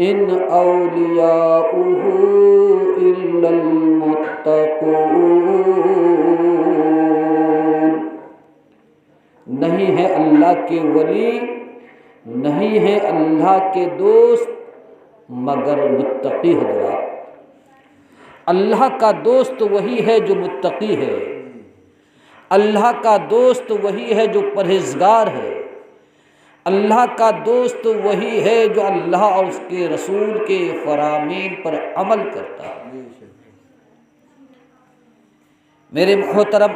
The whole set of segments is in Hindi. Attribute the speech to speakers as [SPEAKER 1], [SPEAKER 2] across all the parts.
[SPEAKER 1] इन औलियाउहु इल्लल मुत्तक़ून। नहीं है अल्लाह के वली, नहीं है अल्लाह के दोस्त मगर मुत्तकी हज़रात। अल्लाह का दोस्त वही है जो मुत्तकी है, अल्लाह का दोस्त वही है जो परहेज़गार है, अल्लाह का दोस्त वही है जो अल्लाह और उसके रसूल के फरामीन पर अमल करता है। मेरे मोहतरम,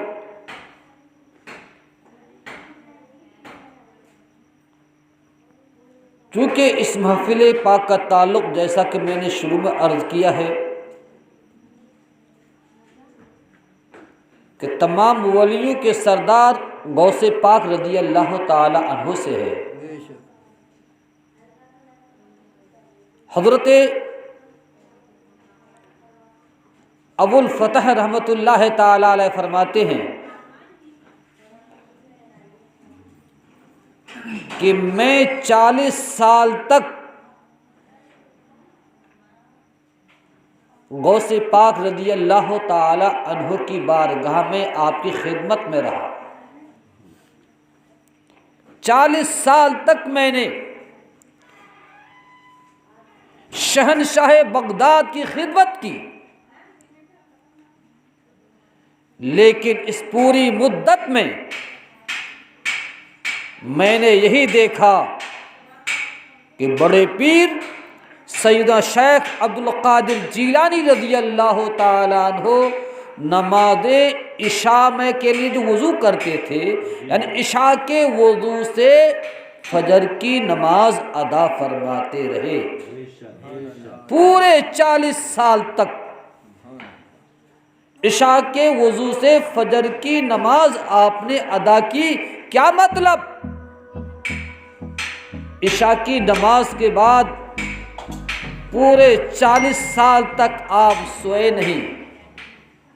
[SPEAKER 1] चूँकि इस महफिल पाक का ताल्लुक़, जैसा कि मैंने शुरू में अर्ज़ किया है कि तमाम वलियों के सरदार गौसे पाक रज़ी अल्लाह ताला अन्हु से है। हज़रत अबुल फ़तह रहमतुल्लाह ताला अलैह फरमाते हैं कि मैं 40 साल तक गौसे पाक रज़ी अल्लाह ताला अन्हु की बारगाह में आपकी खिदमत में रहा। 40 साल तक मैंने शहनशाह बगदाद की खिदमत की, लेकिन इस पूरी मुद्दत में मैंने यही देखा कि बड़े पीर सैयदा शेख अब्दुल कादिर जीलानी रज़ी अल्लाह ताला अन्हु नमाज इशा में के लिए जो वज़ू करते थे, यानी इशा के वज़ू से फजर की नमाज अदा फरमाते रहे। पूरे 40 साल तक इशा के वज़ू से फजर की नमाज आपने अदा की। क्या मतलब? इशा की नमाज के बाद पूरे 40 साल तक आप सोए नहीं,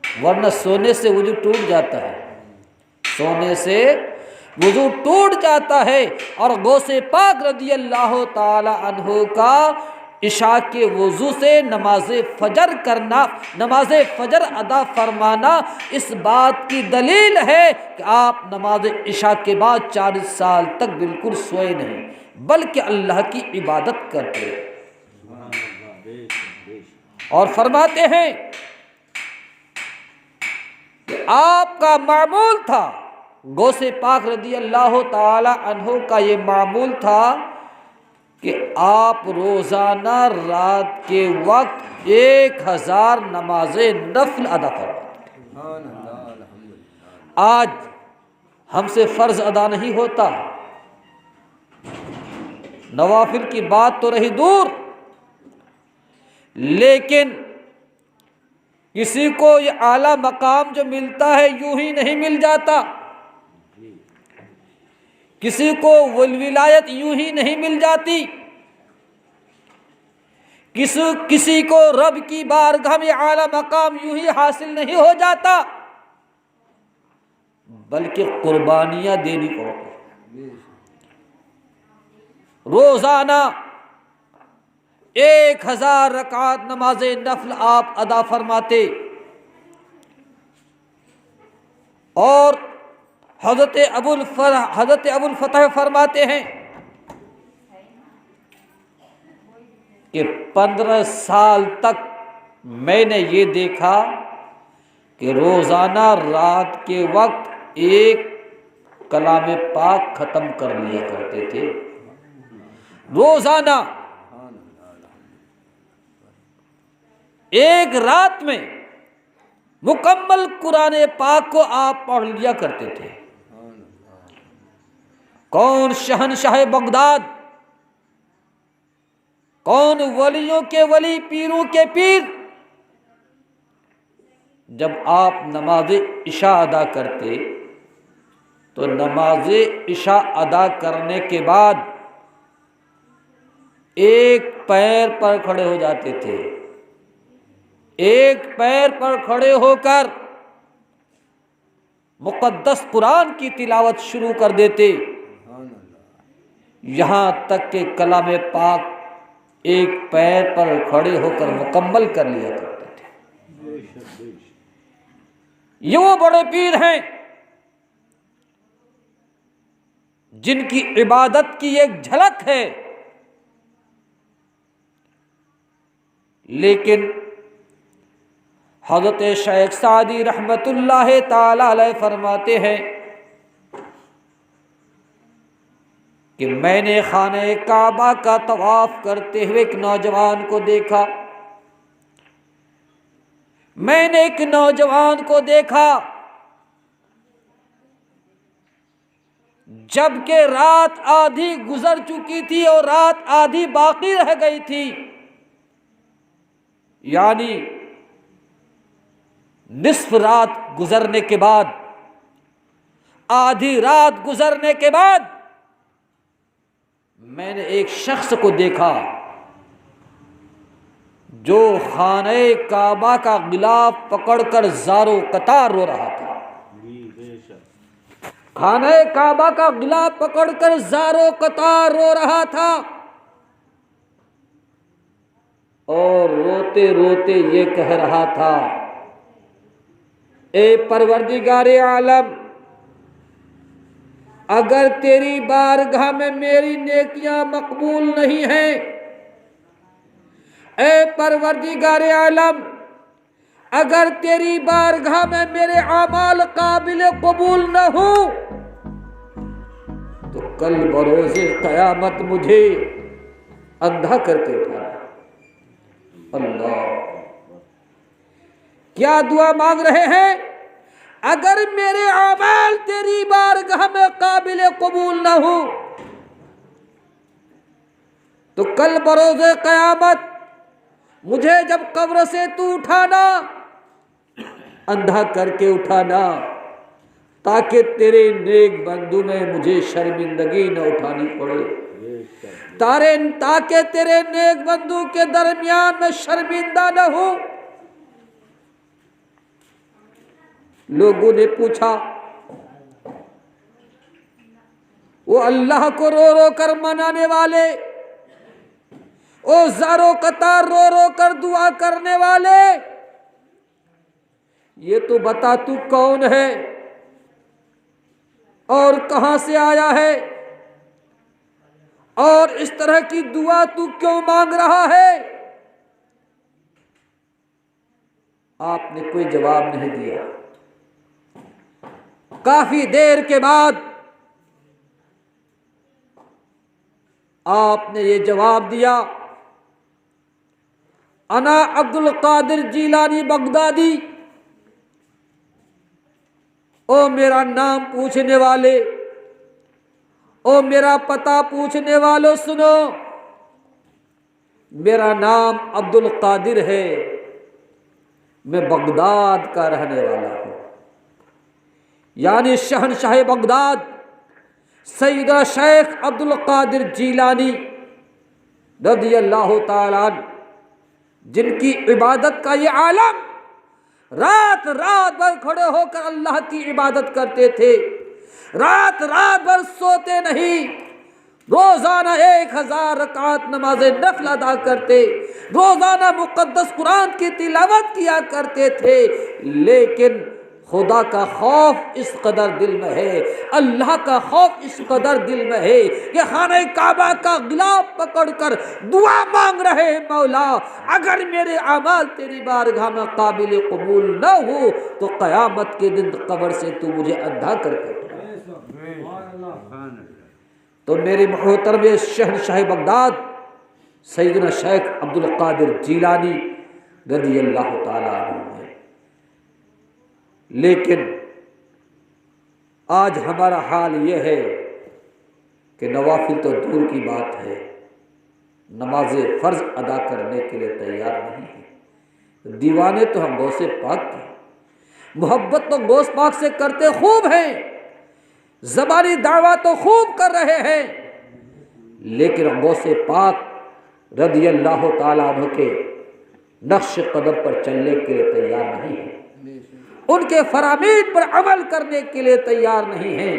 [SPEAKER 1] वरना सोने से वज़ू टूट जाता है, सोने से वज़ू टूट जाता है। और गौसे पाक रज़ी अल्लाह ताला अन्हु का इशा के वज़ू से नमाज फ़जर करना, नमाज फ़जर अदा फरमाना इस बात की दलील है कि आप नमाज इशा के बाद 40 साल तक बिल्कुल सोए नहीं, बल्कि अल्लाह की इबादत करते रहे। और फरमाते हैं कि आपका मामूल था, गौसे पाक रज़ी अल्लाह ताला अन्हु का ये मामूल था कि आप रोज़ाना रात के वक्त 1000 नमाज़े नफल अदा फरमाते। आज हमसे फ़र्ज़ अदा नहीं होता, नवाफिल की बात तो रही दूर, लेकिन किसी को ये आला मकाम जो मिलता है यूं ही नहीं मिल जाता, किसी को विलायत यूं ही नहीं मिल जाती, किसी को रब की बारगाह में आला मकाम यूं ही हासिल नहीं हो जाता, बल्कि कुर्बानियां देनी पड़ती। रोजाना 1000 रकात नमाज नफल आप अदा फरमाते। और हज़रत अबुल फ़तह फरमाते हैं कि 15 साल तक मैंने ये देखा कि रोज़ाना रात के वक्त एक कलाम पाक ख़त्म कर लिया करते थे। रोज़ाना एक रात में मुकम्मल कुरान पाक को आप पढ़ लिया करते थे। कौन शहनशाह बगदाद, कौन वलियों के वली, पीरों के पीर, जब आप नमाज इशा अदा करते तो नमाज इशा अदा करने के बाद एक पैर पर खड़े हो जाते थे, एक पैर पर खड़े होकर मुक़द्दस कुरान की तिलावत शुरू कर देते, यहाँ तक कि कलाम पाक एक पैर पर खड़े होकर मुकम्मल कर लिया करते थे। ये वो बड़े पीर हैं जिनकी इबादत की एक झलक है, लेकिन हज़रत शेख सादी रहमतुल्लाह ताला अलैह फरमाते हैं कि मैंने खाने काबा का तवाफ करते हुए एक नौजवान को देखा। मैंने एक नौजवान को देखा जबकि रात आधी गुजर चुकी थी और रात आधी बाकी रह गई थी, यानी निस्फ रात गुजरने के बाद, आधी रात गुजरने के बाद मैंने एक शख्स को देखा जो खाने काबा का गिलाफ पकड़कर ज़ारो कतार रो रहा था। खाने काबा का गिलाफ पकड़कर ज़ारो कतार रो रहा था और रोते रोते ये कह रहा था, ए परवरदिगारे आलम, अगर तेरी बारगाह में मेरी नेकियां मकबूल नहीं हैं, ए परवरदिगारे आलम, अगर तेरी बारगाह में मेरे आमाल काबिल कबूल न हो तो कल बरोज़े क़यामत मुझे अंधा करके उठाना। अल्लाह, क्या दुआ मांग रहे हैं? अगर मेरे आमाल तेरी बारगाह में काबिल कबूल न हो तो कल बरोज़े क़यामत मुझे जब कब्र से तू उठाना, अंधा करके उठाना, ताकि तेरे नेक बंदू में मुझे शर्मिंदगी न उठानी पड़े, ताकि तेरे नेक बंदू के दरमियान में शर्मिंदा न हो। लोगों ने पूछा, वो अल्लाह को रो रो कर मनाने वाले, ओ ज़ारो कतार रो रो कर दुआ करने वाले, ये तो बता तू कौन है और कहां से आया है और इस तरह की दुआ तू क्यों मांग रहा है? आपने कोई जवाब नहीं दिया। काफी देर के बाद आपने ये जवाब दिया, अना अब्दुल कादिर जीलानी बगदादी। ओ मेरा नाम पूछने वाले, ओ मेरा पता पूछने वालों सुनो, मेरा नाम अब्दुल कादिर है, मैं बगदाद का रहने वाला हूँ। यानी शहनशाह बगदाद सैयदना शेख अब्दुल कादिर जीलानी रज़ियल्लाहु ताला अन्हु, जिनकी इबादत का ये आलम रात रात भर खड़े होकर अल्लाह की इबादत करते थे, रात रात भर सोते नहीं, रोजाना 1000 रकात नमाज नफल अदा करते, रोजाना मुकद्दस कुरान की तिलावत किया करते थे, लेकिन खुदा का खौफ इस कदर दिल में है, अल्लाह का खौफ इस कदर दिल में है कि खाने काबा का गिलाफ पकड़कर दुआ मांग रहे हैं, मौला अगर मेरे अमाल तेरी बारगाह में काबिल कबूल न हो तो क़यामत के दिन कब्र से तू मुझे अंधा करके। तो मेरे मोहतरम शहनशाह बगदाद सैयदना शेख अब्दुल कादिर जीलानी रज़ियल्लाहु ताला अन्हु है। लेकिन आज हमारा हाल यह है कि नवाफिल तो दूर की बात है, नमाज फ़र्ज अदा करने के लिए तैयार नहीं है। दीवाने तो हम गौसे पाक के, मोहब्बत तो गौस पाक से करते खूब हैं, ज़बानी दावा तो खूब कर रहे हैं, लेकिन गौसे पाक रज़ियल्लाहु ताला अन्हु के नक्श कदम पर चलने के लिए तैयार नहीं है, उनके फरामीन पर अमल करने के लिए तैयार नहीं है।